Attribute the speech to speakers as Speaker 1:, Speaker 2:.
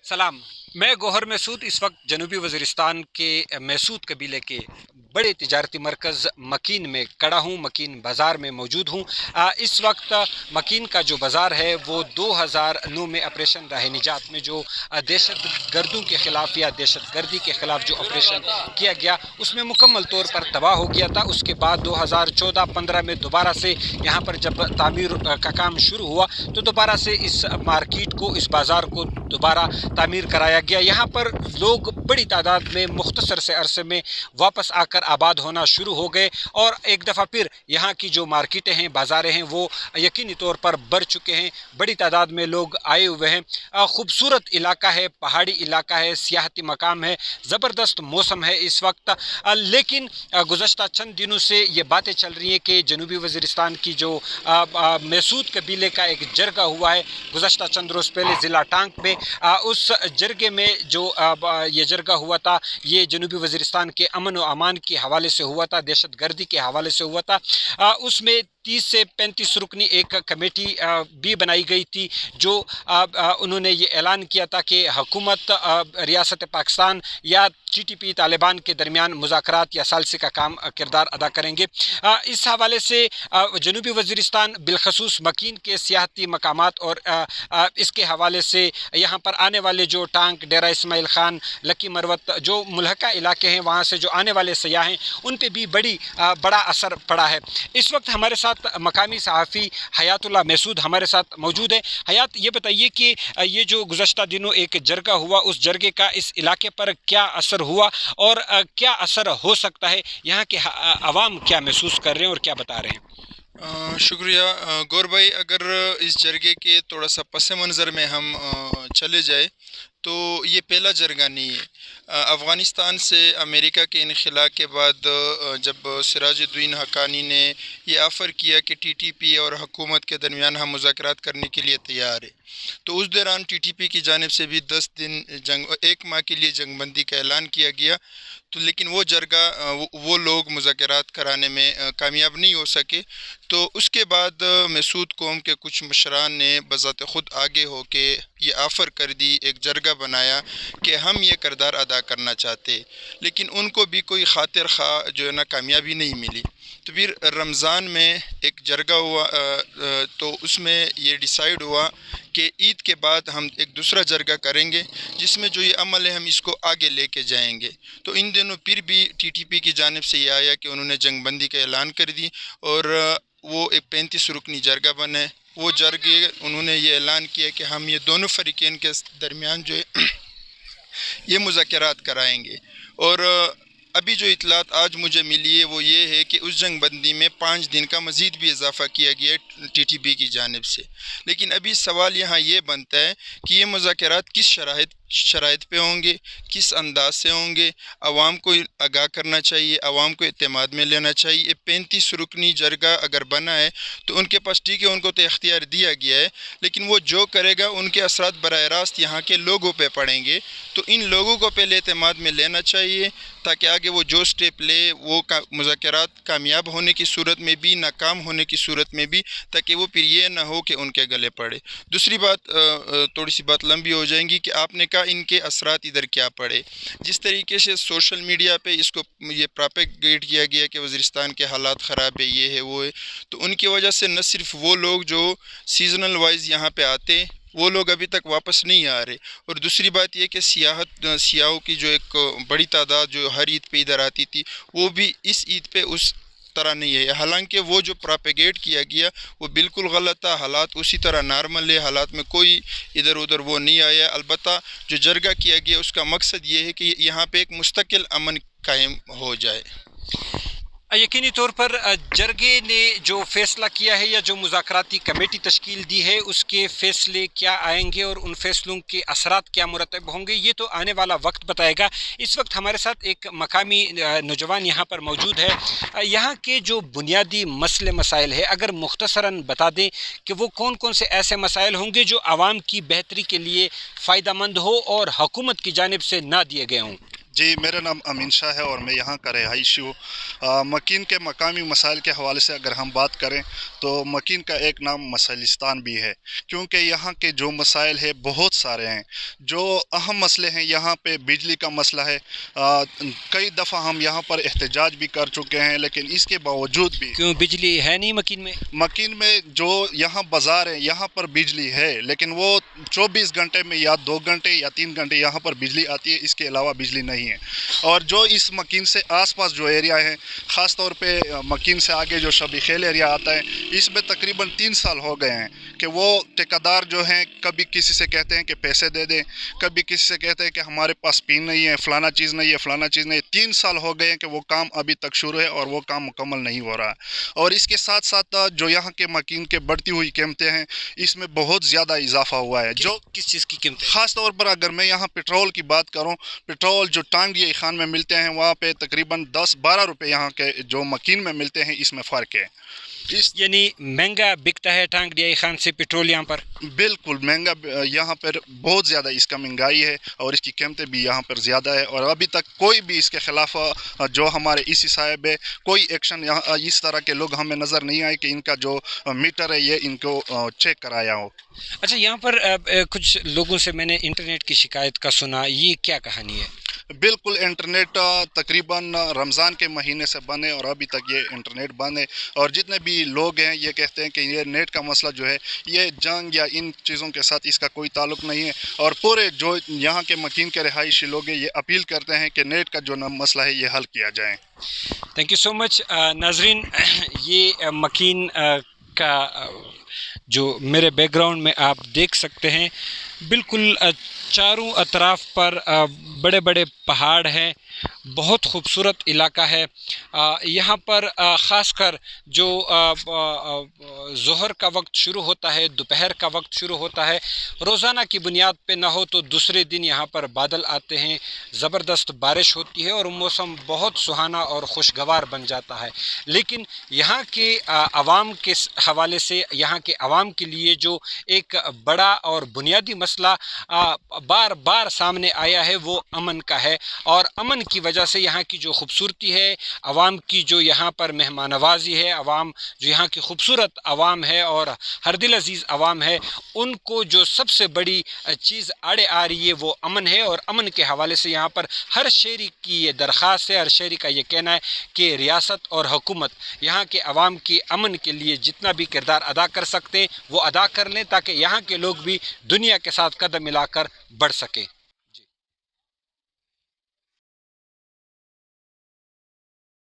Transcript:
Speaker 1: सलाम। मैं गौहर महसूद इस वक्त जनूबी वज़ीरिस्तान के महसूद कबीले के बड़े तिजारती मरकज़ मकीन में खड़ा हूँ। मकीन बाज़ार में मौजूद हूँ। इस वक्त मकीन का जो बाज़ार है वो 2009 में ऑपरेशन राह निजात में जो दहशत गर्दों के ख़िलाफ़ या दहशत गर्दी के ख़िलाफ़ जो ऑपरेशन किया गया उसमें मुकम्मल तौर पर तबाह हो गया था। उसके बाद 2014-15 में दोबारा से यहाँ पर जब तामीर का काम शुरू हुआ तो दोबारा से इस मार्केट को, इस बाज़ार को दोबारा तामीर कराया गया। यहाँ पर लोग बड़ी तादाद में मुख्तसर से अरसे में वापस आकर आबाद होना शुरू हो गए और एक दफ़ा फिर यहाँ की जो मार्केटें हैं, बाज़ारें हैं, वो यकीनी तौर पर बढ़ चुके हैं। बड़ी तादाद में लोग आए हुए हैं। खूबसूरत इलाका है, पहाड़ी इलाका है, सियाहती मकाम है, ज़बरदस्त मौसम है इस वक्त। लेकिन गुज़श्ता चंद दिनों से ये बातें चल रही हैं कि जनूबी वज़ीरिस्तान की जो महसूद कबीले का एक जरगा हुआ है गुज़श्ता चंद रोज़ पहले ज़िला टांग में, उस जरगे में जो ये जरगा हुआ था ये जनूबी वज़ीरिस्तान के अमन व अमान के हवाले से हुआ था, दहशत गर्दी के हवाले से हुआ था। उसमें 30 से 35 रुकनी एक कमेटी भी बनाई गई थी जो उन्होंने ये ऐलान किया था कि हुकूमत रियासत पाकिस्तान या TTP तालिबान के दरमियान मुज़ाकरात या सालसी का काम किरदार अदा करेंगे। इस हवाले से जनूबी वज़ीरिस्तान बिलखसूस मकीन के सियाहती मकामात और इसके हवाले से यहाँ पर आने वाले जो टांग, डेरा इस्माइल ख़ान, लकी मरवत जो मुल्हका इलाके हैं वहाँ से जो आने वाले सयाह हैं उन पर भी बड़ा असर पड़ा है। इस वक्त हमारे साथ मकामी सहाफ़ी हयातुल्लाह महसूद हमारे साथ मौजूद है। हयात, ये बताइए कि ये जो गुज़श्ता दिनों एक जरगा हुआ उस जरगे का इस इलाके पर क्या असर हुआ और क्या असर हो सकता है, यहाँ के अवाम क्या महसूस कर रहे हैं और क्या बता रहे हैं?
Speaker 2: शुक्रिया गौर भाई। अगर इस जरगे के थोड़ा सा पस मंज़र में हम चले जाए तो ये पहला जरगा नहीं है। अफ़गानिस्तान से अमेरिका के इनखला के बाद जब सिराजुद्दीन हक्कानी ने ये ऑफ़र किया कि TTP और हुकूमत के दरमियान हम मुज़ाकरात करने के लिए तैयार है, तो उस दौरान TTP की जानिब से भी 10 दिन एक माह के लिए जंगबंदी का ऐलान किया गया। तो लेकिन वो जरगा वो लोग मुज़ाकरात कराने में कामयाब नहीं हो सके। तो उसके बाद महसूद कौम के कुछ मशरान ने बज़ात ख़ुद आगे हो के ये ऑफ़र कर दी, एक जरगा बनाया कि हम ये किरदार अदा करना चाहते, लेकिन उनको भी कोई खातिर खा जो है ना कामयाबी नहीं मिली। तो फिर रमज़ान में एक जरगा हुआ, तो उसमें ये डिसाइड हुआ कि ईद के बाद हम एक दूसरा जरगा करेंगे जिसमें जो ये अमल है हम इसको आगे लेके जाएंगे। तो इन दिनों फिर भी TTP की जानिब से ये आया कि उन्होंने जंगबंदी का ऐलान कर दी और वो एक 35 रुकनी जरगा बने। वो जरगे उन्होंने ये ऐलान किया कि हम ये दोनों फ़रीक़ैन के दरमियान जो है ये मुज़ाकरात कराएंगे। और अभी जो इतलात आज मुझे मिली है वो ये है कि उस जंगबंदी में 5 दिन का मज़ीद भी इजाफ़ा किया गया है TTP की जानिब से। लेकिन अभी सवाल यहाँ ये बनता है कि ये मुज़ाकरात किस शराइत पे होंगे, किस अंदाज से होंगे। आवाम को आगाह करना चाहिए, आवाम को एतमाद में लेना चाहिए। ये 35 रुकनी जरगा अगर बना है तो उनके पास ठीक है, उनको तो इख्तियार दिया गया है, लेकिन वो जो करेगा उनके असरात बराह रास्त यहाँ के लोगों पे पड़ेंगे। तो इन लोगों को पहले एतमाद में लेना चाहिए ताकि आगे वो जो स्टेप ले वो मुज़ाकरात कामयाब होने की सूरत में भी, नाकाम होने की सूरत में भी, ताकि वो फिर ये ना हो कि उनके गले पड़े। दूसरी बात, थोड़ी सी बात लंबी हो जाएंगी कि आपने कहा इनके असरात इधर क्या पड़े। जिस तरीके से सोशल मीडिया पे इसको ये प्रोपेगेट किया गया कि वज़ीरिस्तान के हालात ख़राब है, ये है, वो है, तो उनकी वजह से न सिर्फ वो लोग जो सीज़नल वाइज यहाँ पे आते वो लोग अभी तक वापस नहीं आ रहे, और दूसरी बात यह कि सियाहों की जो एक बड़ी तादाद जो हर ईद पे इधर आती थी वो भी इस ईद पे उस तरह नहीं है। हालांकि वो जो प्रोपेगेट किया गया वो बिल्कुल गलत था। हालात उसी तरह नॉर्मल है, हालात में कोई इधर उधर वो नहीं आया। अलबत्ता जो जरगा किया गया उसका मकसद ये है कि यहाँ पे एक मुस्तकिल अमन कायम हो जाए।
Speaker 1: यकीनी तौर पर जरगे ने जो फ़ैसला किया है या जो मुज़ाकराती कमेटी तश्कील दी है उसके फ़ैसले क्या आएंगे और उन फ़ैसलों के असरात क्या मुरतब होंगे ये तो आने वाला वक्त बताएगा। इस वक्त हमारे साथ एक मकामी नौजवान यहाँ पर मौजूद है। यहाँ के जो बुनियादी मसले मसाइल है अगर मुख्तसरन बता दें कि वो कौन कौन से ऐसे मसाइल होंगे जो आवाम की बेहतरी के लिए फ़ायदा मंद हो और हुकूमत की जानिब से ना दिए गए हों।
Speaker 3: جی، میرا نام امین شاہ ہے اور میں یہاں کا رہائشی ہوں۔ مکین کے مقامی مسائل کے حوالے سے اگر ہم بات کریں تو مکین کا ایک نام مسلستان بھی ہے، کیونکہ یہاں کے جو مسائل ہیں بہت سارے ہیں۔ جو اہم مسئلے ہیں یہاں پہ بجلی کا مسئلہ ہے۔ کئی دفعہ ہم یہاں پر احتجاج بھی کر چکے ہیں، لیکن اس کے باوجود بھی
Speaker 1: کیوں بجلی ہے نہیں مکین میں؟
Speaker 3: مکین میں جو یہاں بازار ہے یہاں پر بجلی ہے، لیکن وہ 24 گھنٹے میں یا 2 گھنٹے یا 3 گھنٹے یہاں پر بجلی آتی ہے، اس کے علاوہ بجلی نہیں ہے۔ اور جو اس مکین سے آس پاس جو ایریا ہے، خاص طور پہ مکین سے آگے جو شبی خیل ایریا آتا ہے، اس میں تقریباً 3 سال ہو گئے ہیں کہ وہ ٹھیکیدار جو ہیں کبھی کسی سے کہتے ہیں کہ پیسے دے دیں، کبھی کسی سے کہتے ہیں کہ ہمارے پاس پین نہیں ہے، فلانا چیز نہیں ہے، فلانا چیز نہیں ہے۔ 3 سال ہو گئے ہیں کہ وہ کام ابھی تک شروع ہے اور وہ کام مکمل نہیں ہو رہا۔ اور اس کے ساتھ ساتھ جو یہاں کے مکین کے بڑھتی ہوئی قیمتیں ہیں، اس میں بہت زیادہ اضافہ ہوا ہے۔ جو
Speaker 1: کس چیز کی قیمت؟
Speaker 3: خاص طور پر اگر میں یہاں پٹرول کی بات کروں، پٹرول جو ٹانگڈی خان میں ملتے ہیں وہاں پہ تقریباً 10-12 روپے یہاں کے جو مکین میں ملتے ہیں، اس میں فرق ہے۔
Speaker 1: یعنی مہنگا بکتا ہے ٹانگ ڈیائی خان سے پٹرول یہاں پر؟
Speaker 3: بالکل مہنگا، یہاں پر بہت زیادہ اس کا مہنگائی ہے اور اس کی قیمتیں بھی یہاں پر زیادہ ہے، اور ابھی تک کوئی بھی اس کے خلاف جو ہمارے اسی صاحب ہے کوئی ایکشن یہاں اس طرح کے لوگ ہمیں نظر نہیں آئے کہ ان کا جو میٹر ہے یہ ان کو چیک کرایا ہو۔
Speaker 1: اچھا، یہاں پر کچھ لوگوں سے میں نے انٹرنیٹ کی شکایت کا سنا، یہ کیا کہانی ہے؟
Speaker 3: بالکل، انٹرنیٹ تقریباً رمضان کے مہینے سے بند ہے اور ابھی تک یہ انٹرنیٹ بند ہے، اور جتنے بھی لوگ ہیں یہ کہتے ہیں کہ یہ نیٹ کا مسئلہ جو ہے یہ جنگ یا ان چیزوں کے ساتھ اس کا کوئی تعلق نہیں ہے، اور پورے جو یہاں کے مکین کے رہائشی لوگ ہیں یہ اپیل کرتے ہیں کہ نیٹ کا جو مسئلہ ہے یہ حل کیا جائے۔
Speaker 1: تھینک یو سو مچ۔ ناظرین، یہ مکین کا جو میرے بیک گراؤنڈ میں آپ دیکھ سکتے ہیں، بالکل چاروں اطراف پر بڑے بڑے پہاڑ ہیں، بہت خوبصورت علاقہ ہے۔ یہاں پر خاص کر جو ظہر کا وقت شروع ہوتا ہے، دوپہر کا وقت شروع ہوتا ہے، روزانہ کی بنیاد پہ نہ ہو تو دوسرے دن یہاں پر بادل آتے ہیں، زبردست بارش ہوتی ہے اور موسم بہت سہانا اور خوشگوار بن جاتا ہے۔ لیکن یہاں کے عوام کے حوالے سے، یہاں کے عوام کے لیے جو ایک بڑا اور بنیادی مسئلہ بار بار سامنے آیا ہے وہ امن کا ہے، اور امن کی وجہ سے یہاں کی جو خوبصورتی ہے، عوام کی جو یہاں پر مہمان نوازی ہے، عوام جو یہاں کی خوبصورت عوام ہے اور ہر دل عزیز عوام ہے، ان کو جو سب سے بڑی چیز آڑے آ رہی ہے وہ امن ہے۔ اور امن کے حوالے سے یہاں پر ہر شہری کی یہ درخواست ہے، ہر شہری کا یہ کہنا ہے کہ ریاست اور حکومت یہاں کے عوام کی امن کے لیے جتنا بھی کردار ادا کر سکتے ہیں وہ ادا کر لیں، تاکہ یہاں کے لوگ بھی دنیا کے ساتھ قدم ملا کر بڑھ سکیں۔